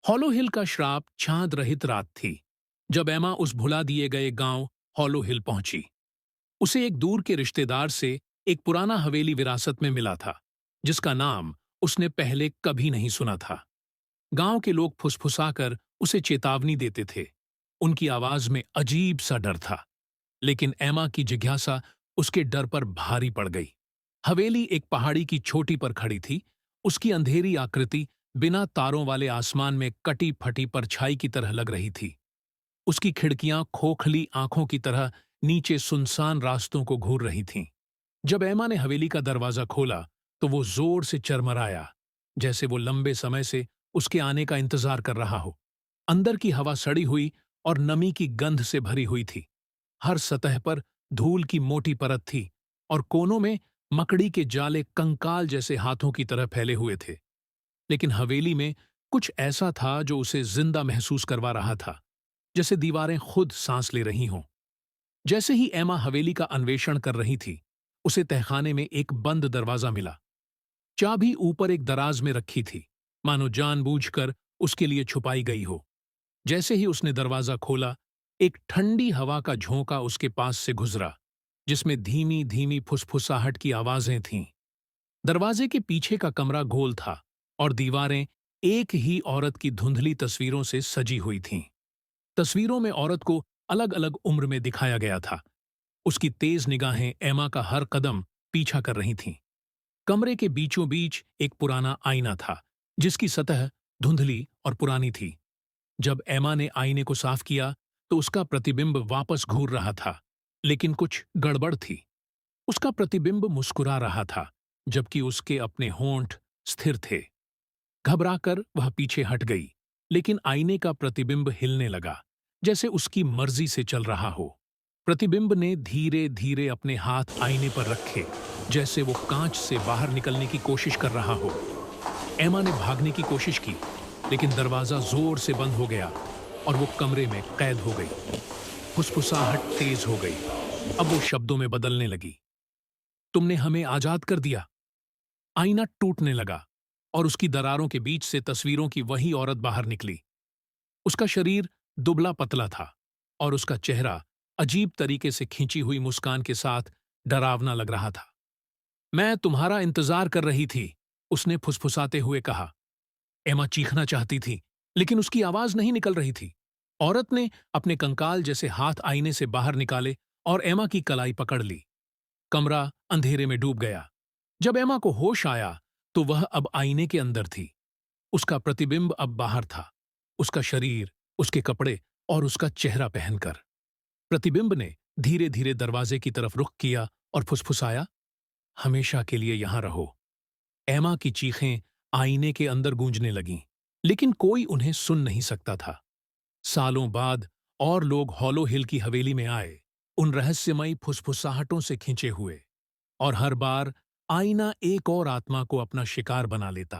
Hollow हिल का श्राप चांद रहित रात थी जब एमा उस भुला दिए गए गांव हॉलो हिल पहुंची। उसे एक दूर के रिश्तेदार से एक पुराना हवेली विरासत में मिला था जिसका नाम उसने पहले कभी नहीं सुना था। गांव के लोग फुसफुसाकर उसे चेतावनी देते थे। उनकी आवाज में अजीब सा डर था, लेकिन एमा की जिज्ञासा उसके डर पर भारी पड़ गई। हवेली एक पहाड़ी की चोटी पर खड़ी थी। उसकी अंधेरी आकृति बिना तारों वाले आसमान में कटी फटी परछाई की तरह लग रही थी। उसकी खिड़कियां खोखली आंखों की तरह नीचे सुनसान रास्तों को घूर रही थीं। जब एमा ने हवेली का दरवाजा खोला तो वो जोर से चरमराया, जैसे वो लंबे समय से उसके आने का इंतजार कर रहा हो। अंदर की हवा सड़ी हुई और नमी की गंध से भरी हुई थी। हर सतह पर धूल की मोटी परत थी और कोनों में मकड़ी के जाले कंकाल जैसे हाथों की तरह फैले हुए थे। लेकिन हवेली में कुछ ऐसा था जो उसे जिंदा महसूस करवा रहा था, जैसे दीवारें खुद सांस ले रही हों। जैसे ही एमा हवेली का अन्वेषण कर रही थी, उसे तहखाने में एक बंद दरवाजा मिला। चाबी ऊपर एक दराज में रखी थी, मानो जानबूझकर उसके लिए छुपाई गई हो। जैसे ही उसने दरवाजा खोला, एक ठंडी हवा का झोंका उसके पास से गुजरा, जिसमें धीमी धीमी फुसफुसाहट की आवाजें थीं। दरवाजे के पीछे का कमरा गोल था और दीवारें एक ही औरत की धुंधली तस्वीरों से सजी हुई थीं। तस्वीरों में औरत को अलग अलग उम्र में दिखाया गया था। उसकी तेज निगाहें एमा का हर कदम पीछा कर रही थीं। कमरे के बीचों बीच एक पुराना आईना था, जिसकी सतह धुंधली और पुरानी थी। जब एमा ने आईने को साफ किया तो उसका प्रतिबिंब वापस घूर रहा था, लेकिन कुछ गड़बड़ थी। उसका प्रतिबिंब मुस्कुरा रहा था, जबकि उसके अपने होंठ स्थिर थे। घबराकर वह पीछे हट गई, लेकिन आईने का प्रतिबिंब हिलने लगा, जैसे उसकी मर्जी से चल रहा हो। प्रतिबिंब ने धीरे धीरे अपने हाथ आईने पर रखे, जैसे वो कांच से बाहर निकलने की कोशिश कर रहा हो। एमा ने भागने की कोशिश की, लेकिन दरवाजा जोर से बंद हो गया और वो कमरे में कैद हो गई। फुसफुसाहट तेज हो गई। अब वो शब्दों में बदलने लगी। तुमने हमें आजाद कर दिया। आईना टूटने लगा और उसकी दरारों के बीच से तस्वीरों की वही औरत बाहर निकली। उसका शरीर दुबला पतला था और उसका चेहरा अजीब तरीके से खींची हुई मुस्कान के साथ डरावना लग रहा था। मैं तुम्हारा इंतजार कर रही थी, उसने फुसफुसाते हुए कहा। एमा चीखना चाहती थी, लेकिन उसकी आवाज नहीं निकल रही थी। औरत ने अपने कंकाल जैसे हाथ आईने से बाहर निकाले और एमा की कलाई पकड़ ली। कमरा अंधेरे में डूब गया। जब एमा को होश आया तो वह अब आईने के अंदर थी। उसका प्रतिबिंब अब बाहर था, उसका शरीर, उसके कपड़े और उसका चेहरा पहनकर। प्रतिबिंब ने धीरे धीरे दरवाजे की तरफ रुख किया और फुसफुसाया, हमेशा के लिए यहां रहो। एमा की चीखें आईने के अंदर गूंजने लगीं, लेकिन कोई उन्हें सुन नहीं सकता था। सालों बाद और लोग हॉलो हिल की हवेली में आए, उन रहस्यमयी फुसफुसाहटों से खिंचे हुए, और हर बार आईना एक और आत्मा को अपना शिकार बना लेता।